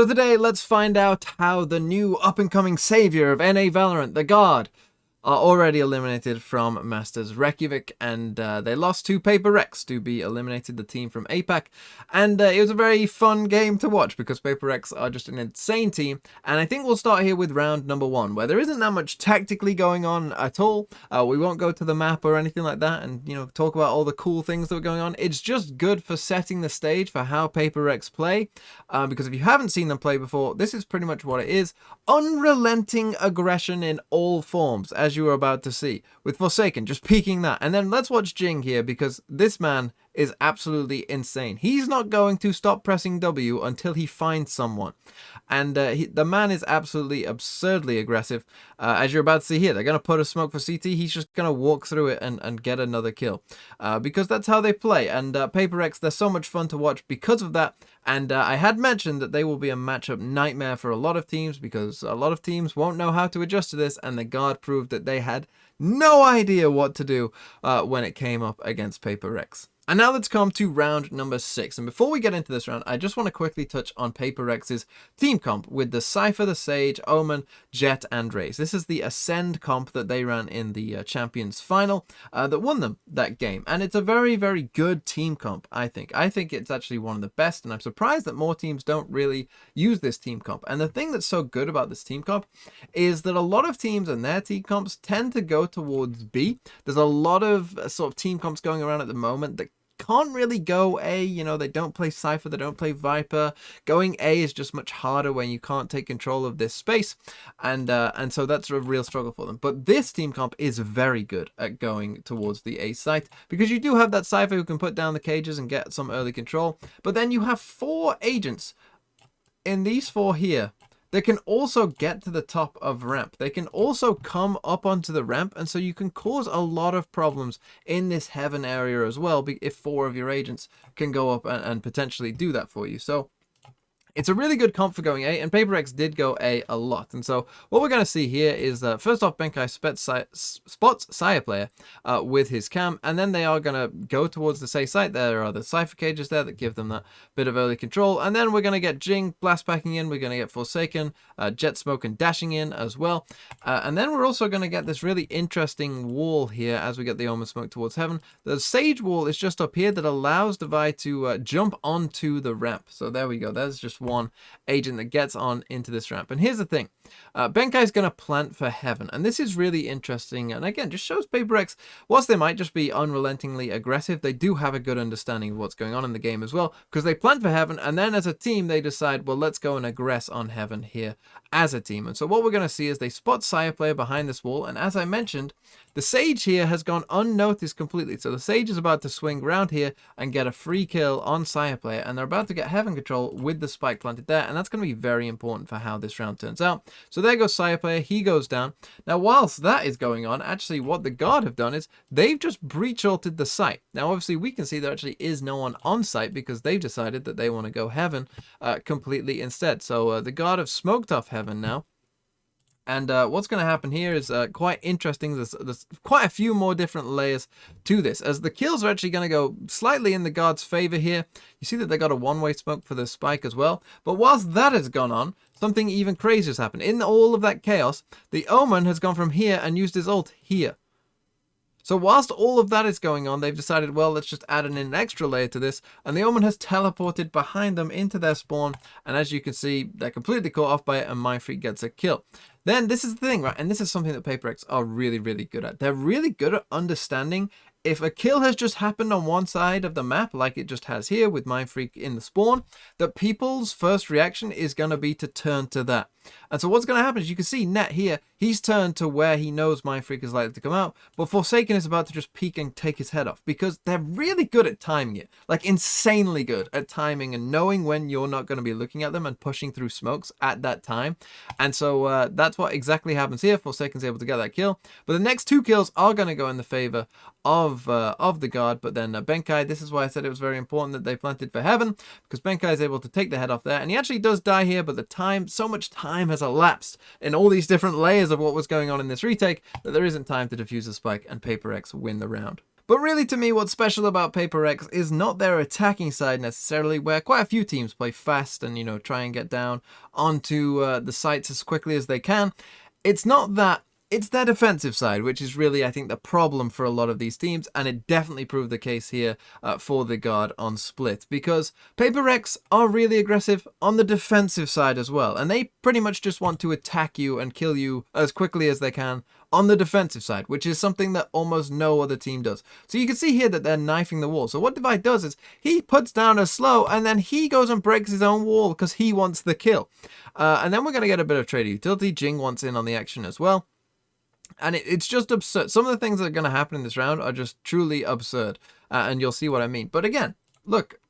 So today, let's find out how the new up-and-coming savior of NA Valorant, the God, are already eliminated from Masters Reykjavik, and they lost to Paper Rex to be eliminated, the team from APAC. And it was a very fun game to watch because Paper Rex are just an insane team. And I think we'll start here with round number 1, where there isn't that much tactically going on at all. We won't go to the map or anything like that and, talk about all the cool things that were going on. It's just good for setting the stage for how Paper Rex play, because if you haven't seen them play before, this is pretty much what it is. Unrelenting aggression in all forms, as you were about to see, with Forsaken just peeking that. And then let's watch Jing here, because this man is absolutely insane. He's not going to stop pressing W until he finds someone. And the man is absolutely absurdly aggressive, as you're about to see here. They're going to put a smoke for CT. He's just going to walk through it and get another kill, because that's how they play. And Paper Rex, they're so much fun to watch because of that. And I had mentioned that they will be a matchup nightmare for a lot of teams, because a lot of teams won't know how to adjust to this, and the Guard proved that they had no idea what to do when it came up against Paper Rex. And now let's come to round number 6. And before we get into this round, I just want to quickly touch on Paper Rex's team comp with the Cypher, the Sage, Omen, Jet, and Raze. This is the Ascend comp that they ran in the Champions Final that won them that game. And it's a very, very good team comp, I think. I think it's actually one of the best, and I'm surprised that more teams don't really use this team comp. And the thing that's so good about this team comp is that a lot of teams and their team comps tend to go towards B. There's a lot of sort of team comps going around at the moment that can't really go A. They don't play Cypher, they don't play Viper. Going A is just much harder when you can't take control of this space, and so that's a real struggle for them. But this team comp is very good at going towards the A site, because you do have that Cypher who can put down the cages and get some early control, but then you have 4 agents in these 4 here. They can also get to the top of ramp. They can also come up onto the ramp, and so you can cause a lot of problems in this heaven area as well, if 4 of your agents can go up and potentially do that for you. So it's a really good comp for going A, and Paper Rex did go A a lot. And so what we're going to see here is, first off, Benkai spots Sire player with his cam, and then they are going to go towards the safe site. There are the Cypher cages there that give them that bit of early control, and then we're going to get Jing blast packing in, we're going to get Forsaken, Jet Smoke and dashing in as well, and then we're also going to get this really interesting wall here as we get the Omen Smoke towards heaven. The Sage wall is just up here that allows Devi to jump onto the ramp. So there we go, there's just one agent that gets on into this ramp. And here's the thing, Benkai is going to plant for heaven, and this is really interesting, and again just shows Paper Rex, whilst they might just be unrelentingly aggressive, they do have a good understanding of what's going on in the game as well, because they plant for heaven, and then as a team they decide, well, let's go and aggress on heaven here as a team. And so what we're going to see is they spot Sire player behind this wall, and as I mentioned, the Sage here has gone unnoticed completely. So the Sage is about to swing around here and get a free kill on Sire player, and they're about to get heaven control with the spike planted there, and that's going to be very important for how this round turns out. So there goes Sire player, he goes down. Now whilst that is going on, actually what the Guard have done is they've just breach ulted the site. Now obviously we can see there actually is no one on site, because they've decided that they want to go heaven completely instead. So the Guard have smoked off heaven now. And what's going to happen here is quite interesting. There's quite a few more different layers to this, as the kills are actually going to go slightly in the Guard's favor here. You see that they got a one-way smoke for the spike as well. But whilst that has gone on, something even crazier has happened. In all of that chaos, the Omen has gone from here and used his ult here. So whilst all of that is going on, they've decided, well, let's just add in an extra layer to this, and the Omen has teleported behind them into their spawn, and as you can see, they're completely caught off by it, and Mindfreak gets a kill. Then this is the thing, right, and this is something that Paper Rex are really, really good at. They're really good at understanding if a kill has just happened on one side of the map, like it just has here with Mindfreak in the spawn, that people's first reaction is going to be to turn to that. And so what's going to happen is you can see Net here, he's turned to where he knows Mindfreak is likely to come out, but Forsaken is about to just peek and take his head off, because they're really good at timing it, like insanely good at timing and knowing when you're not going to be looking at them and pushing through smokes at that time. And so that's what exactly happens here. Forsaken's able to get that kill, but the next 2 kills are going to go in the favor of the Guard. But then Benkai, this is why I said it was very important that they planted for heaven, because Benkai is able to take the head off there, and he actually does die here, but so much time has elapsed in all these different layers of what was going on in this retake that there isn't time to defuse the spike, and Paper Rex win the round. But really, to me, what's special about Paper Rex is not their attacking side necessarily, where quite a few teams play fast and, you know, try and get down onto the sites as quickly as they can. It's not that. It's their defensive side, which is really, I think, the problem for a lot of these teams, and it definitely proved the case here for the God on Split, because Paper Rex are really aggressive on the defensive side as well, and they pretty much just want to attack you and kill you as quickly as they can on the defensive side, which is something that almost no other team does. So you can see here that they're knifing the wall. So what Divide does is he puts down a slow, and then he goes and breaks his own wall because he wants the kill. And then we're going to get a bit of trader utility. Jing wants in on the action as well. And it's just absurd. Some of the things that are going to happen in this round are just truly absurd. And you'll see what I mean. But again, look.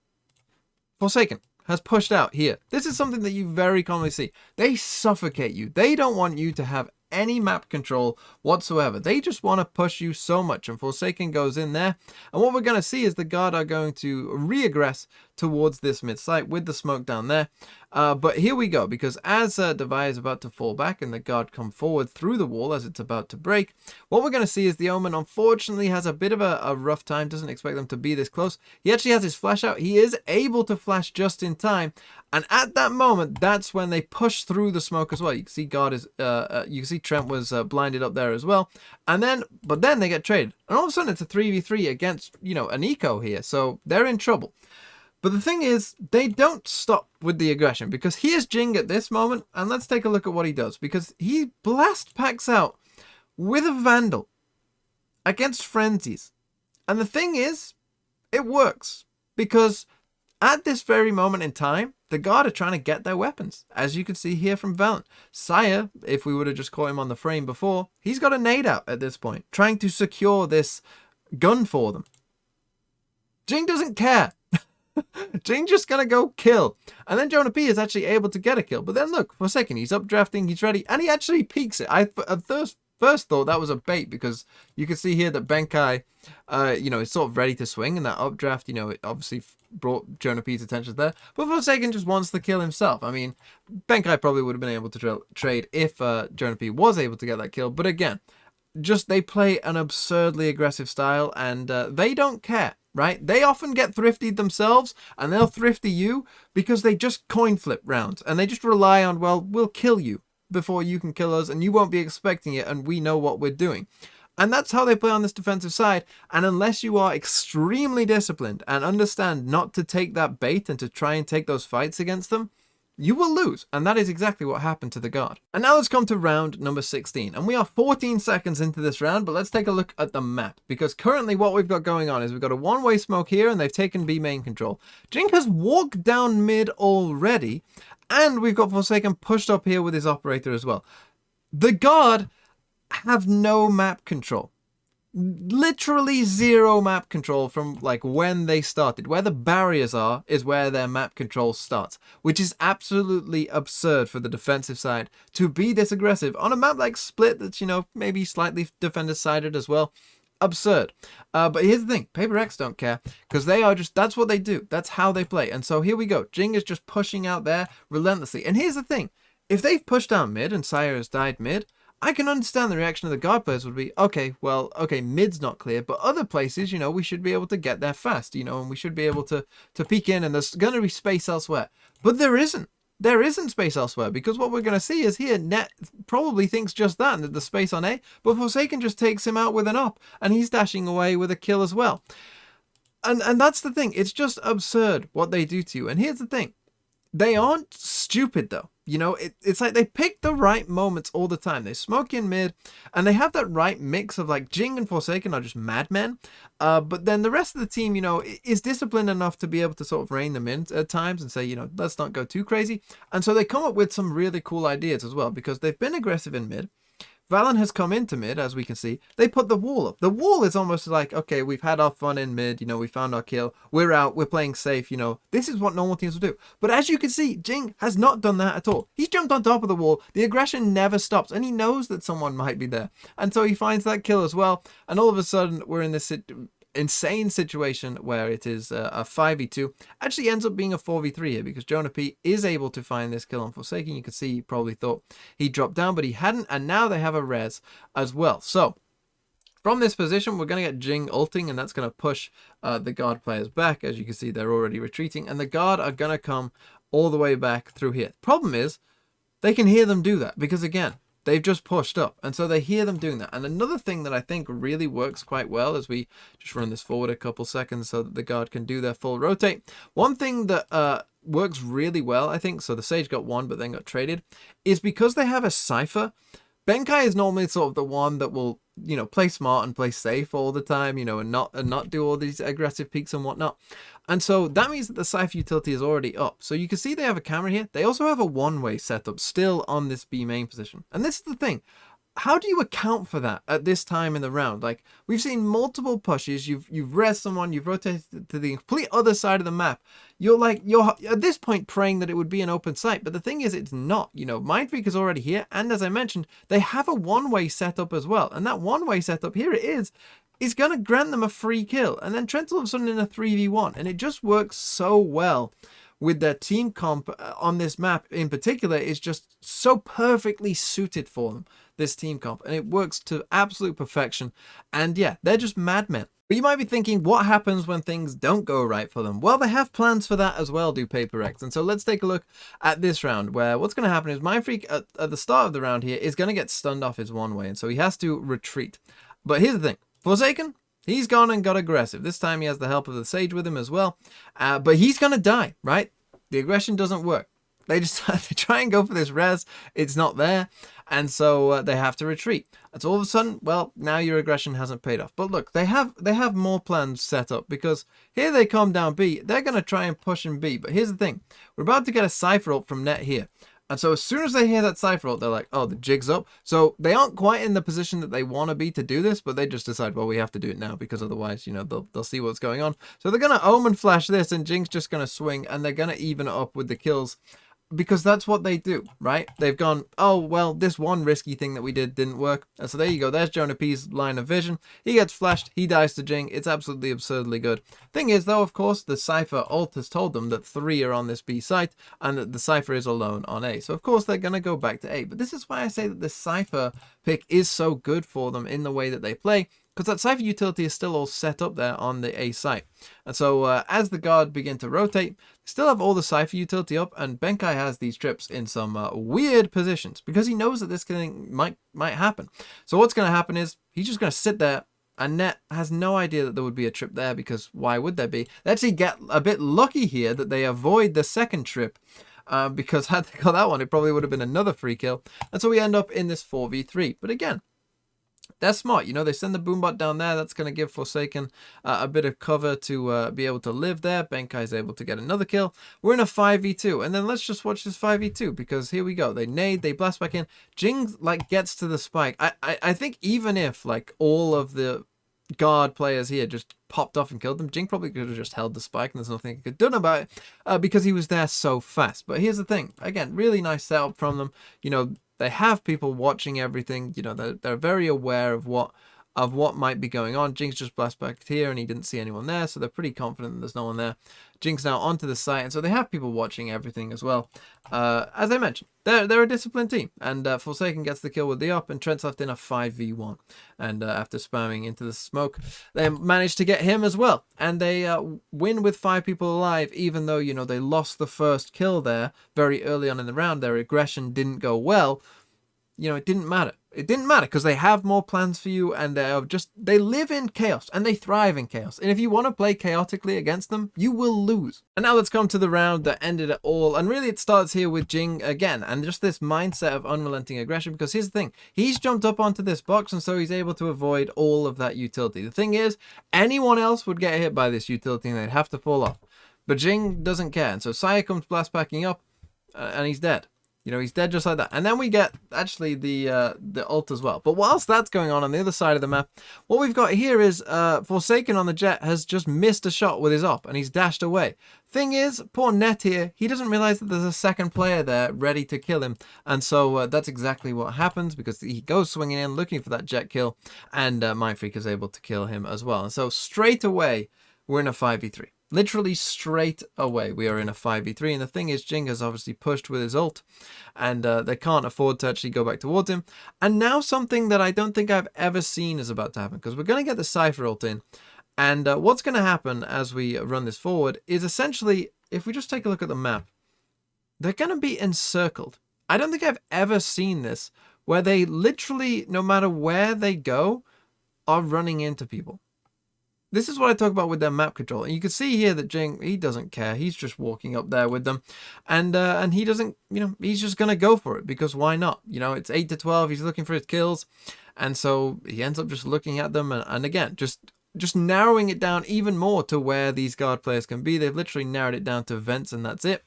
Forsaken has pushed out here. This is something that you very commonly see. They suffocate you. They don't want you to have any map control whatsoever. They just want to push you so much. And Forsaken goes in there. And what we're going to see is the Guard are going to re-aggress towards this mid site with the smoke down there. But here we go, because as Divide is about to fall back and the Guard come forward through the wall as it's about to break, what we're going to see is the Omen unfortunately has a bit of a rough time, doesn't expect them to be this close. He actually has his flash out. He is able to flash just in time. And at that moment, that's when they push through the smoke as well. You can see Guard is, you can see Trent was blinded up there as well. And then, but then they get traded. And all of a sudden it's a 3v3 against, you know, an eco here. So they're in trouble. But the thing is, they don't stop with the aggression, because here's Jing at this moment, and let's take a look at what he does, because he blast packs out with a Vandal against Frenzies. And the thing is, it works, because at this very moment in time, the Guard are trying to get their weapons, as you can see here from Valorant. Sire, if we would have just caught him on the frame before, he's got a nade out at this point, trying to secure this gun for them. Jing doesn't care. Jing's just gonna go kill. And then Jonah P is actually able to get a kill. But then look, for a second, he's updrafting, he's ready, and he actually peeks it. I at first thought that was a bait, because you can see here that Benkai, you know, is sort of ready to swing, and that updraft, you know, it obviously brought Jonah P's attention there. But Forsaken just wants the kill himself. I mean, Benkai probably would have been able to trade if Jonah P was able to get that kill. But again, just they play an absurdly aggressive style, and they don't care. Right? They often get thriftied themselves, and they'll thrifty you because they just coin flip rounds, and they just rely on, well, we'll kill you before you can kill us, and you won't be expecting it, and we know what we're doing. And that's how they play on this defensive side. And unless you are extremely disciplined and understand not to take that bait and to try and take those fights against them, you will lose. And that is exactly what happened to the Guard. And now let's come to round number 16. And we are 14 seconds into this round, but let's take a look at the map. Because currently what we've got going on is we've got a one-way smoke here, and they've taken B main control. Jing has walked down mid already, and we've got Forsaken pushed up here with his operator as well. The Guard have no map control. Literally zero map control from like when they started. Where the barriers are is where their map control starts, which is absolutely absurd for the defensive side to be this aggressive on a map like Split that's, you know, maybe slightly defender sided as well. Absurd. But here's the thing, Paper Rex don't care, because they are just, that's what they do, that's how they play. And so here we go, Jing is just pushing out there relentlessly. And here's the thing, if they've pushed down mid and Sire has died mid, I can understand the reaction of the Guard players would be, okay, well, okay, mid's not clear, but other places, you know, we should be able to get there fast, you know, and we should be able to peek in, and there's going to be space elsewhere. But there isn't. There isn't space elsewhere, because what we're going to see is here, Net probably thinks just that, and that the space on A, but Forsaken just takes him out with an up, and he's dashing away with a kill as well. And that's the thing, it's just absurd what they do to you. And here's the thing, they aren't stupid though. You know, it's like they pick the right moments all the time. They smoke in mid, and they have that right mix of like Jing and Forsaken are just madmen. But then the rest of the team, you know, is disciplined enough to be able to sort of rein them in at times and say, you know, let's not go too crazy. And so they come up with some really cool ideas as well, because they've been aggressive in mid. Valorant has come into mid, as we can see. They put the wall up. The wall is almost like, okay, we've had our fun in mid, you know, we found our kill, we're out, we're playing safe, you know. This is what normal teams will do. But as you can see, Jing has not done that at all. He's jumped on top of the wall. The aggression never stops, and he knows that someone might be there. And so he finds that kill as well, and all of a sudden, we're in this insane situation where it is a 5v2. Actually ends up being a 4v3 here, because Jonah P is able to find this kill on Forsaken. You can see he probably thought he dropped down, but he hadn't, and now they have a res as well. So From this position, we're going to get Jing ulting, and that's going to push the guard players back. As you can see, they're already retreating, and the guard are going to come all the way back through here. Problem is, they can hear them do that because, again, they've just pushed up, and so they hear them doing that. And another thing that I think really works quite well as we just run this forward a couple seconds so that the guard can do their full rotate. One thing that works really well, I think, so the Sage got one but then got traded, is because they have a Cypher. Benkai is normally sort of the one that will, you know, play smart and play safe all the time, you know, and not do all these aggressive peaks and whatnot. And so that means that the Cypher utility is already up. So you can see they have a camera here. They also have a one-way setup still on this B main position. And this is the thing. How do you account for that at this time in the round? Like, we've seen multiple pushes. You've res someone, you've rotated to the complete other side of the map. You're at this point praying that it would be an open site, but the thing is, it's not. You know, Mindfreak is already here, and as I mentioned, they have a one-way setup as well. And that one-way setup, here it is going to grant them a free kill. And then Trent's all of a sudden in a 3v1, and it just works so well with their team comp on this map in particular. Is just so perfectly suited for them, this team comp, and it works to absolute perfection. And yeah, they're just madmen. But you might be thinking, what happens when things don't go right for them? Well, they have plans for that as well, do Paper Rex. And so let's take a look at this round, where what's going to happen is Mindfreak at the start of the round here is going to get stunned off his one way, and so he has to retreat. But here's the thing, Forsaken, he's gone and got aggressive. This time he has the help of the Sage with him as well. But he's going to die, right? The aggression doesn't work. They just they try and go for this res. It's not there. And so they have to retreat. And so all of a sudden, well, now your aggression hasn't paid off. But look, they have more plans set up, because here they come down B. They're going to try and push in B. But here's the thing. We're about to get a Cypher ult from net here. And so as soon as they hear that Cypher ult, they're like, oh, the jig's up. So they aren't quite in the position that they want to be to do this, but they just decide, well, we have to do it now, because otherwise, you know, they'll see what's going on. So they're going to Omen flash this, and Jing's just going to swing, and they're going to even it up with the kills, because that's what they do, right? They've gone, oh, well, this one risky thing that we didn't work. And so there you go. There's Jonah P's line of vision. He gets flashed. He dies to Jing. It's absolutely absurdly good. Thing is, though, of course, the Cypher ult has told them that 3 are on this B site and that the Cypher is alone on A. So, of course, they're going to go back to A. But this is why I say that the Cypher pick is so good for them in the way that they play, because that Cypher utility is still all set up there on the A site. And so as the guard begin to rotate, they still have all the Cypher utility up, and Benkai has these trips in some weird positions, because he knows that this thing might happen. So what's going to happen is he's just going to sit there, and net has no idea that there would be a trip there, because why would there be? They actually get a bit lucky here that they avoid the second trip, because had they got that one, it probably would have been another free kill. And so we end up in this 4v3. But again, they're smart, you know, they send the boombot down there. That's going to give Forsaken a bit of cover to be able to live there. Benkai's able to get another kill. We're in a 5v2, and then let's just watch this 5v2, because here we go. They nade, they blast back in. Jing, like, gets to the spike. I think even if, like, all of the guard players here just popped off and killed them, Jing probably could have just held the spike, and there's nothing he could have done about it, because he was there so fast. But here's the thing. Again, really nice setup from them. You know, they have people watching everything. You know, they're very aware of what might be going on. Jing's just blast back here, and he didn't see anyone there, so they're pretty confident that there's no one there. Jing's now onto the site, and so they have people watching everything as well. As I mentioned, they're a disciplined team, and Forsaken gets the kill with the up, and Trent's left in a 5v1. And after spamming into the smoke, they managed to get him as well, and they win with 5 people alive, even though, you know, they lost the first kill there very early on in the round. Their aggression didn't go well. You know, it didn't matter. It didn't matter, because they have more plans for you, and they live in chaos, and they thrive in chaos. And if you want to play chaotically against them, you will lose. And now let's come to the round that ended it all. And really, it starts here with Jing again, and just this mindset of unrelenting aggression, because here's the thing. He's jumped up onto this box, and so he's able to avoid all of that utility. The thing is, anyone else would get hit by this utility, and they'd have to fall off. But Jing doesn't care, and so Saya comes blast backing up, and he's dead. You know, he's dead just like that. And then we get, actually, the ult as well. But whilst that's going on the other side of the map, what we've got here is Forsaken on the jet has just missed a shot with his op, and he's dashed away. Thing is, poor Net here, he doesn't realize that there's a second player there ready to kill him. And so that's exactly what happens, because he goes swinging in, looking for that jet kill, and Mindfreak is able to kill him as well. And so straight away, we're in a 5v3. Literally straight away, we are in a 5v3. And the thing is, Jing has obviously pushed with his ult, and they can't afford to actually go back towards him. And now something that I don't think I've ever seen is about to happen, because we're going to get the Cypher ult in. And what's going to happen as we run this forward is essentially, if we just take a look at the map, they're going to be encircled. I don't think I've ever seen this, where they literally, no matter where they go, are running into people. This is what I talk about with their map control. And you can see here that Jing, he doesn't care. He's just walking up there with them. And he doesn't, he's just going to go for it, because why not? It's 8 to 12. He's looking for his kills. And so he ends up just looking at them. And again, just narrowing it down even more to where these guard players can be. They've literally narrowed it down to vents, and that's it.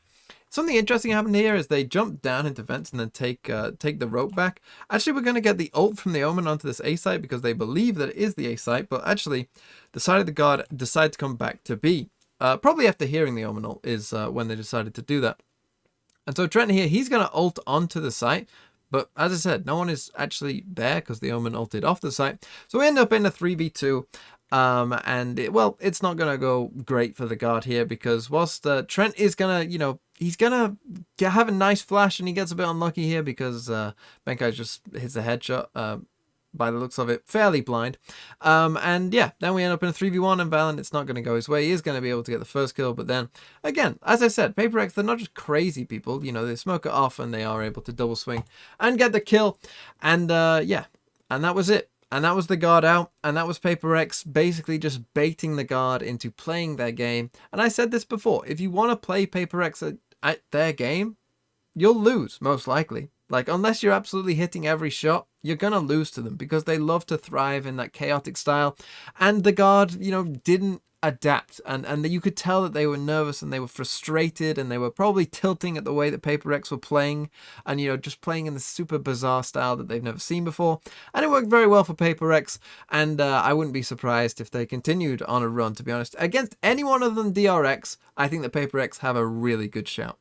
Something interesting happened here is they jump down into vents and then take the rope back. Actually, we're going to get the ult from the Omen onto this A site because they believe that it is the A site, but actually the side of the guard decide to come back to B. Probably after hearing the Omen ult is when they decided to do that. And so Trent here, he's going to ult onto the site. But as I said, no one is actually there because the Omen ulted off the site. So we end up in a 3v2. It's not going to go great for the guard here, because whilst Trent is going to, he's going to have a nice flash, and he gets a bit unlucky here because Benkai just hits a headshot, by the looks of it, fairly blind. Then we end up in a 3v1, and Valorant, it's not going to go his way. He is going to be able to get the first kill, but then, again, as I said, Paper Rex, they're not just crazy people. They smoke it off, and they are able to double swing and get the kill. And and that was it. And that was the guard out, and that was Paper Rex basically just baiting the guard into playing their game. And I said this before, if you want to play Paper Rex at their game, you'll lose, most likely. Like, unless you're absolutely hitting every shot, you're going to lose to them, because they love to thrive in that chaotic style. And the guard, didn't adapt, and you could tell that they were nervous and they were frustrated, and they were probably tilting at the way that Paper Rex were playing, and just playing in this super bizarre style that they've never seen before. And it worked very well for Paper Rex, and I wouldn't be surprised if they continued on a run, to be honest. Against anyone other than DRX, I think that Paper Rex have a really good shout.